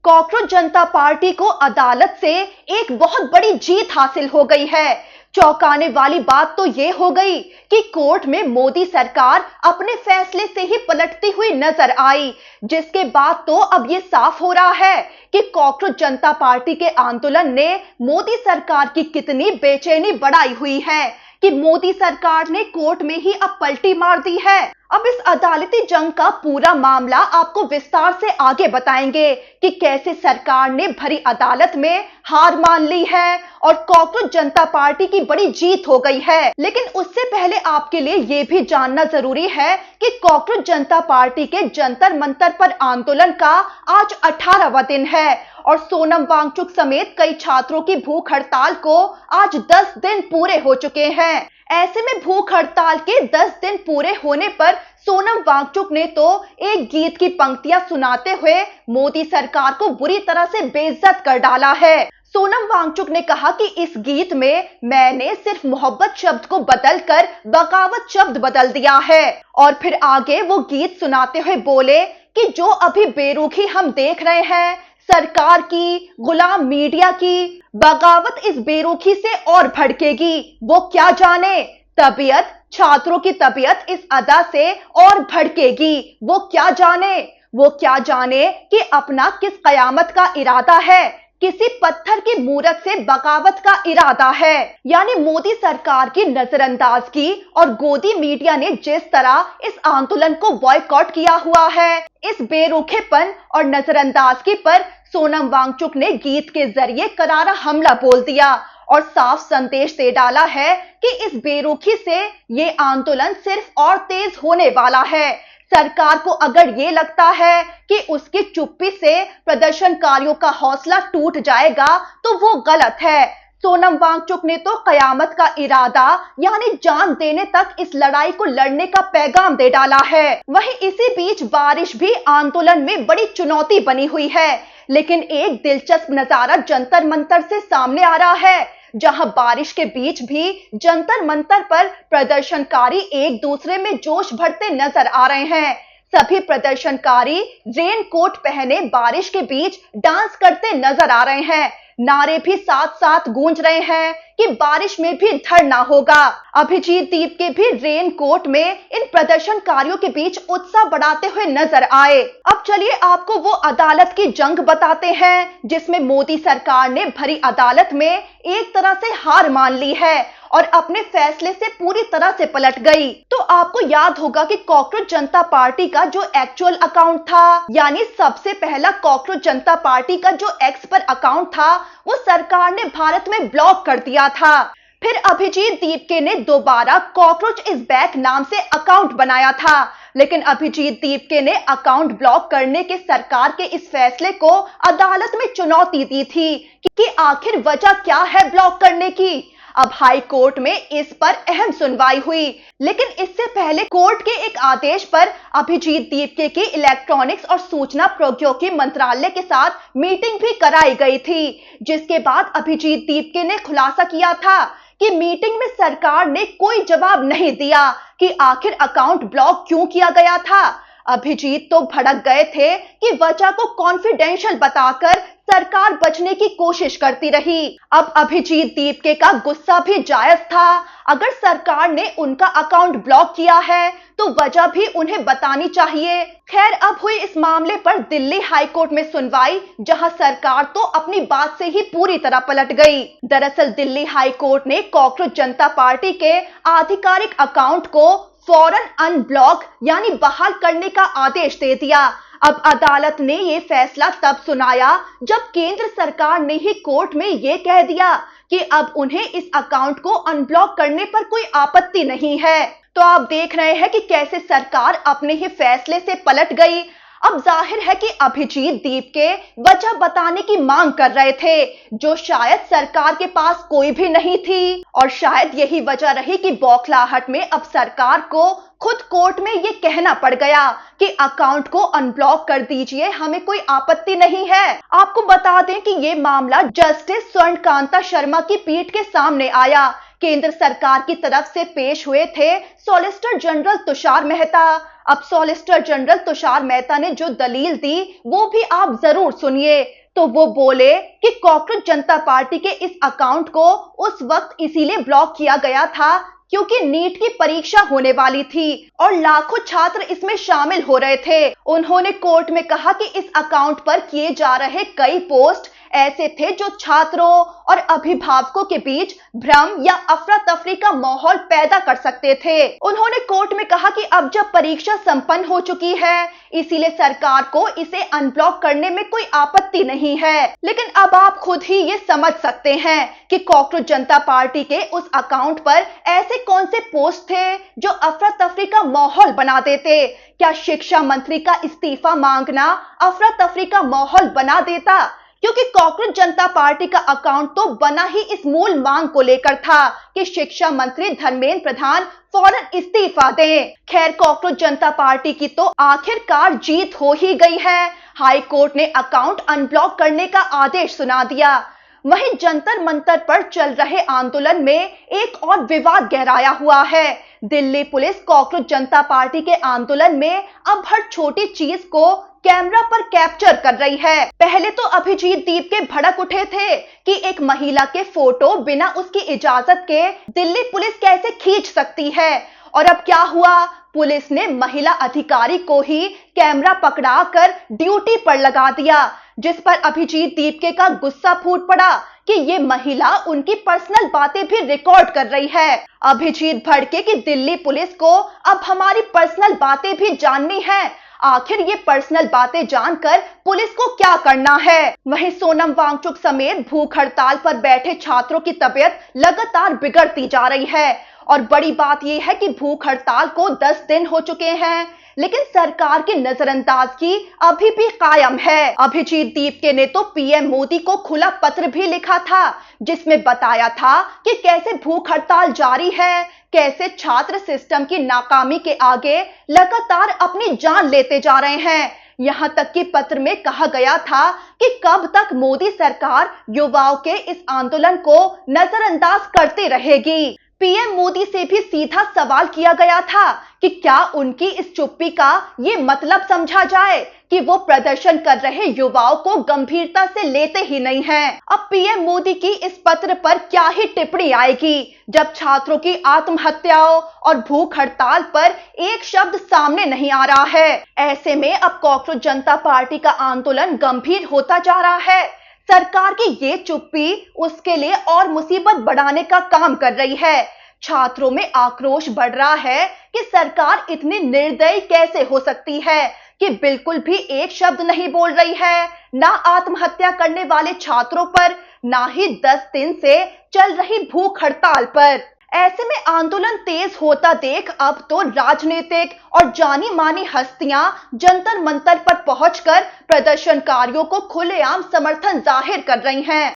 Cockroach जनता party को अदालत से एक बहुत बड़ी जीत हासिल हो गई है। चौंकाने वाली बात तो ये हो गई कि कोर्ट में मोदी सरकार अपने फैसले से ही पलटती हुई नजर आई, जिसके बाद तो अब ये साफ हो रहा है कि कॉकरोच जनता पार्टी के आंदोलन ने मोदी सरकार की कितनी बेचैनी बढ़ाई हुई है कि मोदी सरकार ने कोर्ट में ही अब पलटी मार दी है। अब इस अदालती जंग का पूरा मामला आपको विस्तार से आगे बताएंगे कि कैसे सरकार ने भरी अदालत में हार मान ली है और कॉकरोच जनता पार्टी की बड़ी जीत हो गई है। लेकिन उससे पहले आपके लिए ये भी जानना जरूरी है कि कॉकरोच जनता पार्टी के जंतर मंतर पर आंदोलन का आज 18वां दिन है और सोनम वांगचुक समेत कई छात्रों की भूख हड़ताल को आज 10 दिन पूरे हो चुके हैं। ऐसे में भूख हड़ताल के 10 दिन पूरे होने पर सोनम वांगचुक ने तो एक गीत की पंक्तियां सुनाते हुए मोदी सरकार को बुरी तरह से बेइज्जत कर डाला है। सोनम वांगचुक ने कहा कि इस गीत में मैंने सिर्फ मोहब्बत शब्द को बदलकर बगावत शब्द बदल दिया है और फिर आगे वो गीत सुनाते हुए बोले कि जो अभी बेरुखी हम देख रहे हैं सरकार की, गुलाम मीडिया की, बगावत इस बेरुखी से और भड़केगी। वो क्या जाने तबीयत, छात्रों की तबीयत इस अदा से और भड़केगी। वो क्या जाने कि अपना किस कयामत का इरादा है, किसी पत्थर की मूरत से बगावत का इरादा है। यानी मोदी सरकार की नजरअंदाजगी और गोदी मीडिया ने जिस तरह इस आंदोलन को बॉयकॉट किया हुआ है, इस बेरुखेपन और नजरअंदाजगी पर सोनम वांगचुक ने गीत के जरिए करारा हमला बोल दिया और साफ संदेश दे डाला है कि इस बेरुखी से ये आंदोलन सिर्फ और तेज होने वाला है। सरकार को अगर ये लगता है कि उसकी चुप्पी से प्रदर्शनकारियों का हौसला टूट जाएगा तो वो गलत है। सोनम वांगचुक ने तो कयामत का इरादा यानी जान देने तक इस लड़ाई को लड़ने का पैगाम दे डाला है। वहीं इसी बीच बारिश भी आंदोलन में बड़ी चुनौती बनी हुई है, लेकिन एक दिलचस्प नजारा जंतर मंतर से सामने आ रहा है, जहां बारिश के बीच भी जंतर मंतर पर प्रदर्शनकारी एक दूसरे में जोश भरते नजर आ रहे हैं। सभी प्रदर्शनकारी रेन कोट पहने बारिश के बीच डांस करते नजर आ रहे हैं। नारे भी साथ साथ गूंज रहे हैं कि बारिश में भी धरना होगा। अभिजीत दीपके भी रेन कोट में इन प्रदर्शनकारियों के बीच उत्साह बढ़ाते हुए नजर आए। अब चलिए आपको वो अदालत की जंग बताते हैं जिसमें मोदी सरकार ने भरी अदालत में एक तरह से हार मान ली है और अपने फैसले से पूरी तरह से पलट गई। तो आपको याद होगा कि कॉकरोच जनता पार्टी का जो एक्चुअल अकाउंट था, यानी सबसे पहला कॉकरोच जनता पार्टी का जो एक्स पर अकाउंट था, वो सरकार ने भारत में ब्लॉक कर दिया था। फिर अभिजीत दीपके ने दोबारा कॉकरोच इज बैक नाम से अकाउंट बनाया था, लेकिन अभिजीत दीपके ने अकाउंट ब्लॉक करने के सरकार के इस फैसले को अदालत में चुनौती दी थी कि आखिर वजह क्या है ब्लॉक करने की। अब हाई कोर्ट में इस पर अहम सुनवाई हुई, लेकिन इससे पहले कोर्ट के एक आदेश पर अभिजीत दीपके की इलेक्ट्रॉनिक्स और सूचना प्रौद्योगिकी मंत्रालय के साथ मीटिंग भी कराई गई थी, जिसके बाद अभिजीत दीपके ने खुलासा किया था कि मीटिंग में सरकार ने कोई जवाब नहीं दिया कि आखिर अकाउंट ब्लॉक क्यों किया गया था। अभिजीत तो भड़क गए थे कि वजह को कॉन्फिडेंशियल बताकर सरकार बचने की कोशिश करती रही। अब अभिजीत दीपके का गुस्सा भी जायज था। अगर सरकार ने उनका अकाउंट ब्लॉक किया है तो वजह भी उन्हें बतानी चाहिए। खैर, अब हुई इस मामले पर दिल्ली हाई कोर्ट में सुनवाई, जहां सरकार तो अपनी बात से ही पूरी तरह पलट गई। दरअसल दिल्ली हाई कोर्ट ने कॉकरोच जनता पार्टी के आधिकारिक अकाउंट को फौरन अनब्लॉक यानी बहाल करने का आदेश दे दिया। अब अदालत ने ये फैसला तब सुनाया जब केंद्र सरकार ने ही कोर्ट में ये कह दिया कि अब उन्हें इस अकाउंट को अनब्लॉक करने पर कोई आपत्ति नहीं है। तो आप देख रहे हैं कि कैसे सरकार अपने ही फैसले से पलट गई। अब जाहिर है कि अभिजीत दीपके वजह बताने की मांग कर रहे थे, जो शायद सरकार के पास कोई भी नहीं थी, और शायद यही वजह रही कि बौखलाहट में अब सरकार को खुद कोर्ट में ये कहना पड़ गया कि अकाउंट को अनब्लॉक कर दीजिए, हमें कोई आपत्ति नहीं है। आपको बता दें कि ये मामला जस्टिस स्वर्णकांता शर्मा की पीठ के सामने आया। केंद्र सरकार की तरफ से पेश हुए थे सॉलिसिटर जनरल तुषार मेहता, अब सॉलिसिटर जनरल तुषार मेहता ने जो दलील दी वो भी आप जरूर सुनिए। तो वो बोले कि कॉकरोच जनता पार्टी के इस अकाउंट को उस वक्त इसीलिए ब्लॉक किया गया था क्योंकि नीट की परीक्षा होने वाली थी और लाखों छात्र इसमें शामिल हो रहे थे। उन्होंने कोर्ट में कहा कि इस अकाउंट पर किए जा रहे कई पोस्ट ऐसे थे जो छात्रों और अभिभावकों के बीच भ्रम या अफरा तफरी का माहौल पैदा कर सकते थे। उन्होंने कोर्ट में कहा कि अब जब परीक्षा संपन्न हो चुकी है इसीलिए सरकार को इसे अनब्लॉक करने में कोई आपत्ति नहीं है। लेकिन अब आप खुद ही ये समझ सकते हैं कि कॉकरोच जनता पार्टी के उस अकाउंट पर ऐसे कौन से पोस्ट थे जो अफरा तफरी का माहौल बना देते। क्या शिक्षा मंत्री का इस्तीफा मांगना अफरा तफरी का माहौल बना देता? क्योंकि कॉकरोच जनता पार्टी का अकाउंट तो बना ही इस मूल मांग को लेकर था कि शिक्षा मंत्री धर्मेंद्र प्रधान फौरन इस्तीफा दें। खैर कॉकरोच जनता पार्टी की तो आखिरकार जीत हो ही गई है। हाई कोर्ट ने अकाउंट अनब्लॉक करने का आदेश सुना दिया। वहीं जंतर मंतर पर चल रहे आंदोलन में एक और विवाद गहराया हुआ है। दिल्ली पुलिस कॉकरोच जनता पार्टी के आंदोलन में अब हर छोटी चीज को कैमरा पर कैप्चर कर रही है। पहले तो अभिजीत दीप के भड़क उठे थे कि एक महिला के फोटो बिना उसकी इजाजत के दिल्ली पुलिस कैसे खींच सकती है, और अब क्या हुआ, पुलिस ने महिला अधिकारी को ही कैमरा पकड़ाकर ड्यूटी पर लगा दिया, जिस पर अभिजीत दीपके का गुस्सा फूट पड़ा कि ये महिला उनकी पर्सनल बातें भी रिकॉर्ड कर रही है। अभिजीत भड़के कि दिल्ली पुलिस को अब हमारी पर्सनल बातें भी जाननी है, आखिर ये पर्सनल बातें जानकर पुलिस को क्या करना है। वहीं सोनम वांगचुक समेत भूख हड़ताल पर बैठे छात्रों की तबीयत लगातार बिगड़ती जा रही है और बड़ी बात यह है कि भूख हड़ताल को 10 दिन हो चुके हैं लेकिन सरकार की नजरअंदाजगी अभी भी कायम है। अभिजीत दीपके ने तो पीएम मोदी को खुला पत्र भी लिखा था जिसमें बताया था कि कैसे भूख हड़ताल जारी है, कैसे छात्र सिस्टम की नाकामी के आगे लगातार अपनी जान लेते जा रहे हैं। यहाँ तक कि पत्र में कहा गया था कि कब तक मोदी सरकार युवाओं के इस आंदोलन को नजरअंदाज करती रहेगी। पीएम मोदी से भी सीधा सवाल किया गया था कि क्या उनकी इस चुप्पी का ये मतलब समझा जाए कि वो प्रदर्शन कर रहे युवाओं को गंभीरता से लेते ही नहीं हैं। अब पीएम मोदी की इस पत्र पर क्या ही टिप्पणी आएगी जब छात्रों की आत्महत्याओं और भूख हड़ताल पर एक शब्द सामने नहीं आ रहा है। ऐसे में अब कॉकरोच जनता पार्टी का आंदोलन गंभीर होता जा रहा है। सरकार की ये चुप्पी उसके लिए और मुसीबत बढ़ाने का काम कर रही है। छात्रों में आक्रोश बढ़ रहा है कि सरकार इतनी निर्दयी कैसे हो सकती है कि बिल्कुल भी एक शब्द नहीं बोल रही है, ना आत्महत्या करने वाले छात्रों पर, ना ही 10 दिन से चल रही भूख हड़ताल पर। ऐसे में आंदोलन तेज होता देख अब तो राजनीतिक और जानी मानी हस्तियां जंतर मंतर पर पहुंचकर प्रदर्शनकारियों को खुलेआम समर्थन जाहिर कर रही हैं।